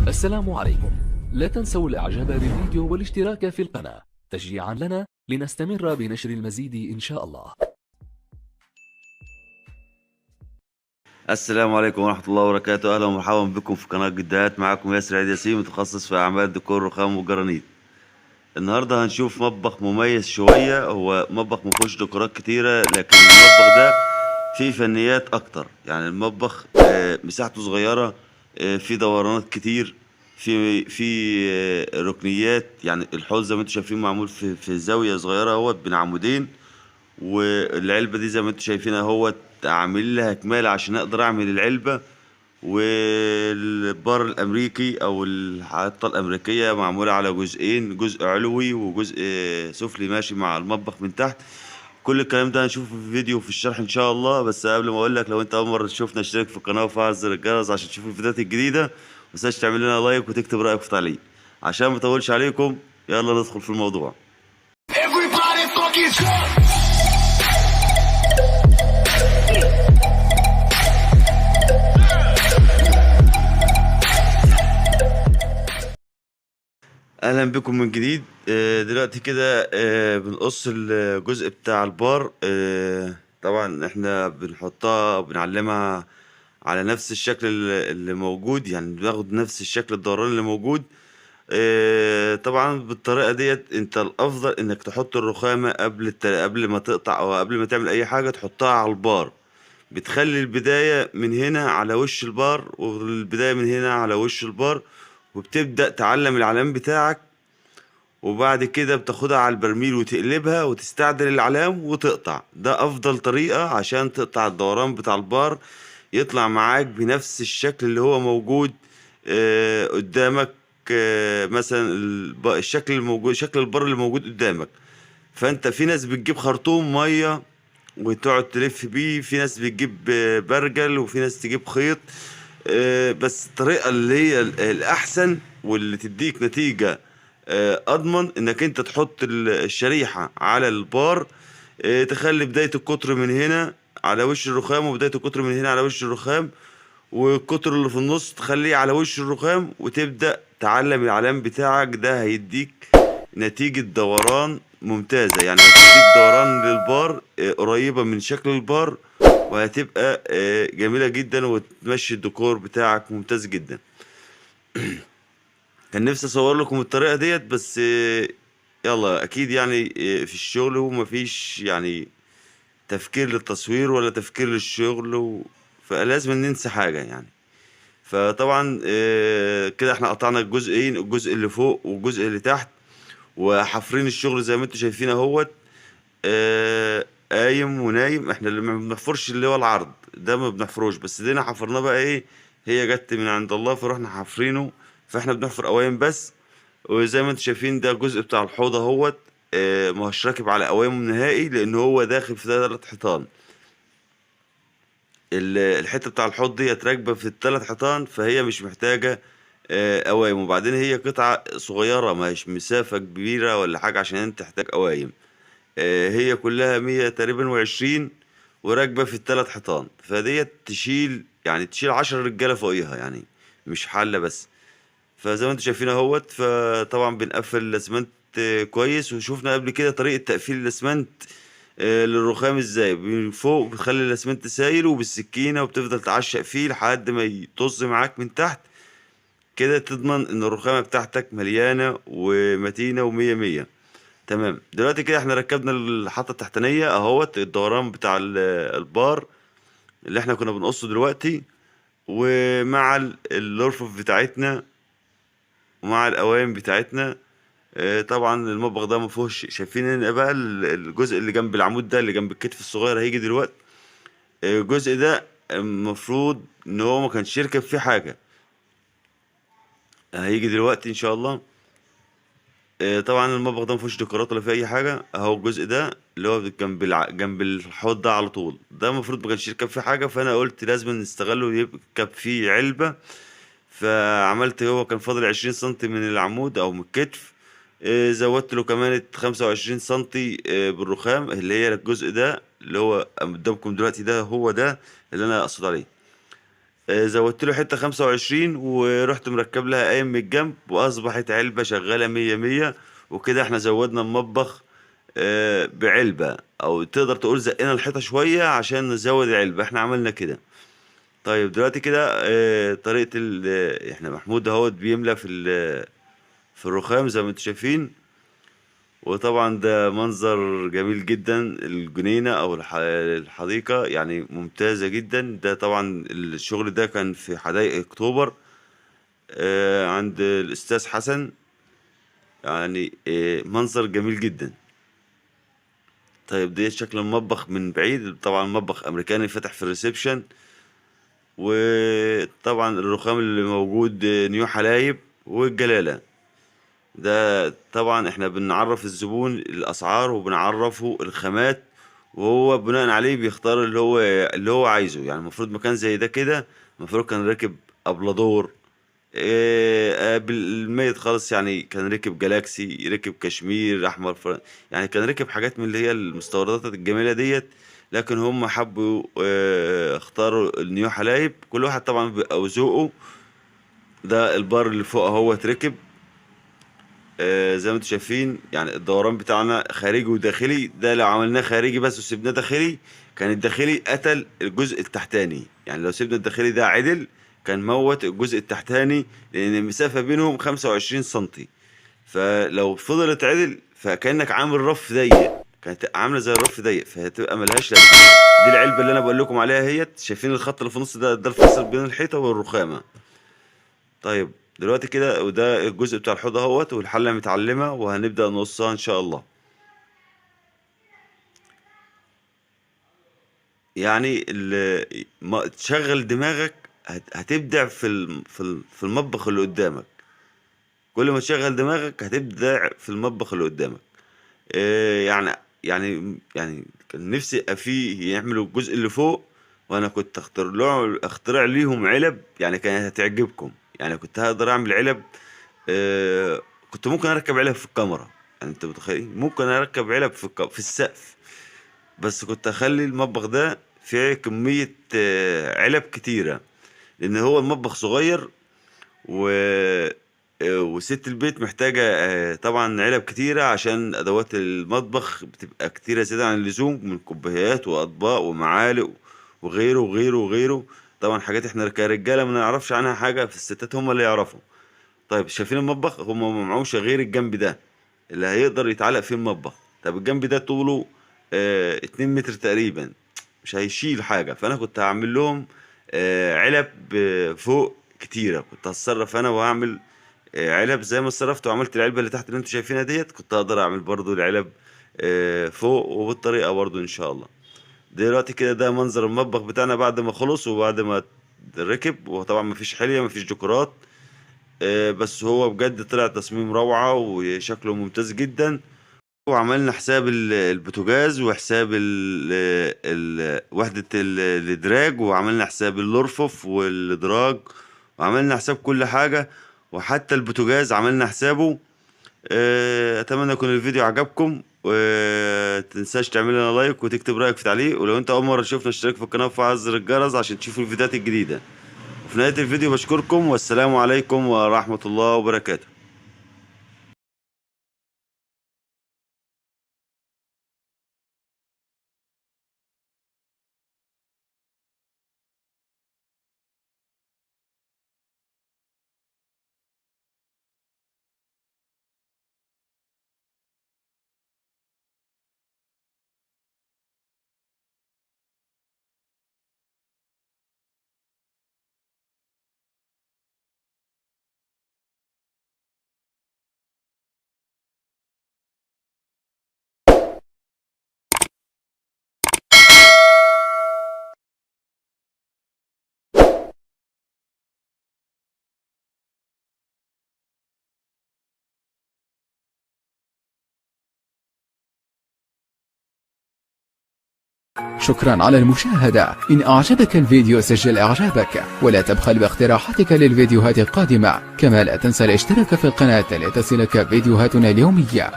السلام عليكم. لا تنسوا الاعجاب بالفيديو والاشتراك في القناة تشجيعا لنا لنستمر بنشر المزيد ان شاء الله. السلام عليكم ورحمة الله وبركاته. أهلا ومرحبا بكم في قناة جدات. معكم ياسر عيد ياسين، متخصص في أعمال ديكور رخام وجرانيت. النهاردة هنشوف مطبخ مميز شوية. هو مطبخ مفيهوش ديكورات كتيرة، لكن المطبخ ده فيه فنيات أكتر. يعني المطبخ مساحته صغيرة، فيه دورانات كتير، في ركنيات. يعني الحوض زي ما انتم شايفين معمول في زاوية صغيرة اهوت بين عمودين. والعلبة دي زي ما انتم شايفين اهوت عامل لها كمالة عشان اقدر اعمل العلبة. والبار الامريكي او الحاطة الامريكية معمولة على جزئين، جزء علوي وجزء سفلي ماشي مع المطبخ من تحت. كل الكلام ده هنشوفه في فيديو في الشرح ان شاء الله. بس قبل ما اقول لك، لو انت اول مرة تشوفنا اشترك في القناة وفعل زر الجرس عشان تشوف الفيديوهات الجديدة. متنساش تعمل لنا لايك وتكتب رأيك في تعليق عشان ما اطولش عليكم. يلا ندخل في الموضوع. Everybody fucking jump! اهلا بكم من جديد. دلوقتي كده بنقص الجزء بتاع البار. طبعا احنا بنحطها بنعلمها على نفس الشكل اللي موجود، يعني بناخد نفس الشكل الدوران اللي موجود. طبعا بالطريقة ديت انت الافضل انك تحط الرخامة قبل ما تقطع او قبل ما تعمل اي حاجة تحطها على البار. بتخلي البداية من هنا على وش البار والبداية من هنا على وش البار، وبتبدأ تعلم العلام بتاعك. وبعد كده بتاخدها على البرميل وتقلبها وتستعدل العلام وتقطع. ده افضل طريقة عشان تقطع الدوران بتاع البار، يطلع معاك بنفس الشكل اللي هو موجود قدامك. مثلا الشكل الموجود، شكل البار اللي موجود قدامك. فانت في ناس بتجيب خرطوم مية وتقعد تلف بيه، في ناس بتجيب برجل، وفي ناس تجيب خيط. بس الطريقة اللي هي الأحسن واللي تديك نتيجة أضمن إنك أنت تحط الشريحة على البار. تخلي بداية القطر من هنا على وش الرخام، وبداية القطر من هنا على وش الرخام، والقطر اللي في النص تخليه على وش الرخام، وتبدأ تعلم العلام بتاعك. ده هيديك نتيجة دوران ممتازة، يعني هتديك دوران للبار قريبة من شكل البار، وهتبقى جميلة جدا وتمشي الديكور بتاعك ممتاز جدا. كان نفسي اصور لكم الطريقة ديت، بس يلا اكيد يعني في الشغل ومفيش يعني تفكير للتصوير ولا تفكير للشغل فلازم ننسى حاجة يعني. فطبعا كده احنا قطعنا الجزئين، الجزء اللي فوق والجزء اللي تحت، وحافرين الشغل زي ما انتم شايفين اهوت. قايم ونايم. احنا اللي ما بنحفرش اللي هو العرض ده ما بنحفروش، بس دينا حفرناه بقى ايه، هي جت من عند الله فروحنا حافرينه. فاحنا بنحفر قوايم بس. وزي ما انتم شايفين ده الجزء بتاع الحوض اهوت. ما هوش راكب على قوايم نهائي لان هو داخل في 3 حيطان. الحته بتاع الحوض ديت راكبه في ال3 حيطان، فهي مش محتاجه قوايم. وبعدين هي قطعه صغيره، ما هيش مسافه كبيره ولا حاجه عشان انت تحتاج قوايم. هي كلها 100 تقريبا و20، وراكبه في ال3 حيطان. فديت تشيل يعني تشيل 10 رجاله فوقيها يعني، مش حله بس. فزي ما انتم شايفين اهوت. فطبعا بنقفل الاسمنت كويس. وشوفنا قبل كده طريقة تقفيل الاسمنت للرخام ازاي. من فوق بتخلي الاسمنت سايل وبالسكينة، وبتفضل تعشق فيه لحد ما يطز معاك من تحت. كده تضمن ان الرخامة بتاعتك مليانة ومتينة ومية مية. تمام. دلوقتي كده احنا ركبنا الحطة التحتانية اهوت، الدوران بتاع البار اللي احنا كنا بنقصه دلوقتي، ومع الرفوف بتاعتنا ومع القوائم بتاعتنا. طبعا المطبخ ده مفيهوش. شايفين هنا بقى الجزء اللي جنب العمود ده اللي جنب الكتف الصغير هيجي دلوقتي. الجزء ده المفروض ان هو ما كانش يركب فيه حاجة، هيجي دلوقتي ان شاء الله. طبعا المطبخ ده مفيهوش ديكورات ولا فيه اي حاجة. اهو الجزء ده اللي هو جنب الحوض ده على طول، ده المفروض ما كانش يركب فيه حاجة. فانا قلت لازم نستغله ويركب فيه علبة. فعملت، هو كان فاضل 20 سنتي من العمود او من الكتف. زودت له كمان 25 سنتي بالرخام، اللي هي الجزء ده اللي هو قدامكم دلوقتي، ده هو ده اللي انا اقصد عليه. زودت له حته 25 ورحت مركب لها قايم من الجنب، واصبحت علبه شغاله 100 100. وكده احنا زودنا المطبخ بعلبه، او تقدر تقول زقنا الحيطه شويه عشان نزود العلبه. احنا عملنا كده. طيب دلوقتي كده طريقه احنا محمود اهوت بيملى في الرخام زي ما انتم شايفين. وطبعا ده منظر جميل جدا، الجنينة او الحديقة يعني ممتازة جدا. ده طبعا الشغل ده كان في حدائق اكتوبر عند الاستاذ حسن. يعني منظر جميل جدا. طيب ده شكل المطبخ من بعيد، طبعا مطبخ امريكاني فتح في الريسبشن. وطبعا الرخام اللي موجود نيو حلايب والجلالة. ده طبعا احنا بنعرف الزبون الاسعار وبنعرفه الخامات، وهو بناء عليه بيختار اللي هو عايزه. يعني المفروض مكان زي ده كده المفروض كان راكب ابلادور بالميت خالص، يعني كان ركب جالاكسي، ركب كشمير احمر يعني كان ركب حاجات من اللي هي المستوردات الجميله ديت. لكن هم حبوا اختاروا النيو حلايب. كل واحد طبعا بيبقى وذوقه. ده البار اللي فوق اهو اتركب زي ما انتم شايفين. يعني الدوران بتاعنا خارجي وداخلي. ده لو عملناه خارجي بس وسيبناه داخلي كان الداخلي قتل الجزء التحتاني. يعني لو سيبنا الداخلي ده عدل كان موت الجزء التحتاني، لان المسافة بينهم 25 سنتي. فلو فضلت عدل فكأنك عامل رف ضيق، كانت عاملة زي الرف ضيق، فهتبقى ملهاش لازمة. دي العلبة اللي انا بقول لكم عليها هيت. شايفين الخط اللي في النص ده الفاصل بين الحيطة والرخامة. طيب دلوقتي كده وده الجزء بتاع الحوض اهوت، والحله متعلمه وهنبدا نقصها ان شاء الله. يعني تشغل دماغك هتبدع في المطبخ اللي قدامك. كل ما تشغل دماغك هتبدع في المطبخ اللي قدامك. يعني كان نفسي فيه يعملوا الجزء اللي فوق، وانا كنت اخترع ليهم علب يعني كانت هتعجبكم. يعني كنت هقدر اعمل علب. كنت ممكن اركب علب في الكاميرا. يعني انت متخيل ممكن اركب علب في السقف. بس كنت اخلي المطبخ ده فيه كمية علب كتيرة، لان هو المطبخ صغير وست البيت محتاجة طبعا علب كتيرة عشان ادوات المطبخ بتبقى كتيرة زيادة عن اللزوم، من كوبايات واطباق ومعالق وغيره وغيره وغيره. طبعا حاجات احنا كرجالة ما نعرفش عنها حاجة، في الستات هم اللي يعرفوا. طيب شايفين المطبخ؟ هم ما معهوش غير الجنب ده اللي هيقدر يتعلق فيه المطبخ. طب الجنب ده طوله 2 متر تقريبا، مش هيشيل حاجة. فانا كنت هعمل لهم علب فوق كتيرة. كنت هتصرف انا وهعمل علب زي ما اتصرفت وعملت العلبة اللي تحت اللي انتوا شايفينها ديت. كنت هقدر اعمل برضو العلب فوق وبالطريقة برضو ان شاء الله. دلوقتي كده ده منظر المطبخ بتاعنا بعد ما خلص وبعد ما ركب. وطبعا مفيش حلية مفيش ديكورات، بس هو بجد طلع تصميم روعة وشكله ممتاز جدا. وعملنا حساب البوتاجاز وحساب وحدة الإدراج، وعملنا حساب الأرفف والإدراج، وعملنا حساب كل حاجة، وحتى البوتاجاز عملنا حسابه. أتمنى يكون الفيديو عجبكم، ومتنساش تعمل لنا لايك وتكتب رأيك في تعليق. ولو انت أول مرة تشوفنا اشترك في القناة وفعل زر الجرس عشان تشوفوا الفيديوهات الجديدة. وفي نهاية الفيديو بشكركم، والسلام عليكم ورحمة الله وبركاته. شكرا على المشاهدة. إن أعجبك الفيديو سجل إعجابك، ولا تبخل باقتراحاتك للفيديوهات القادمة. كما لا تنسى الاشتراك في القناة لتصلك فيديوهاتنا اليومية.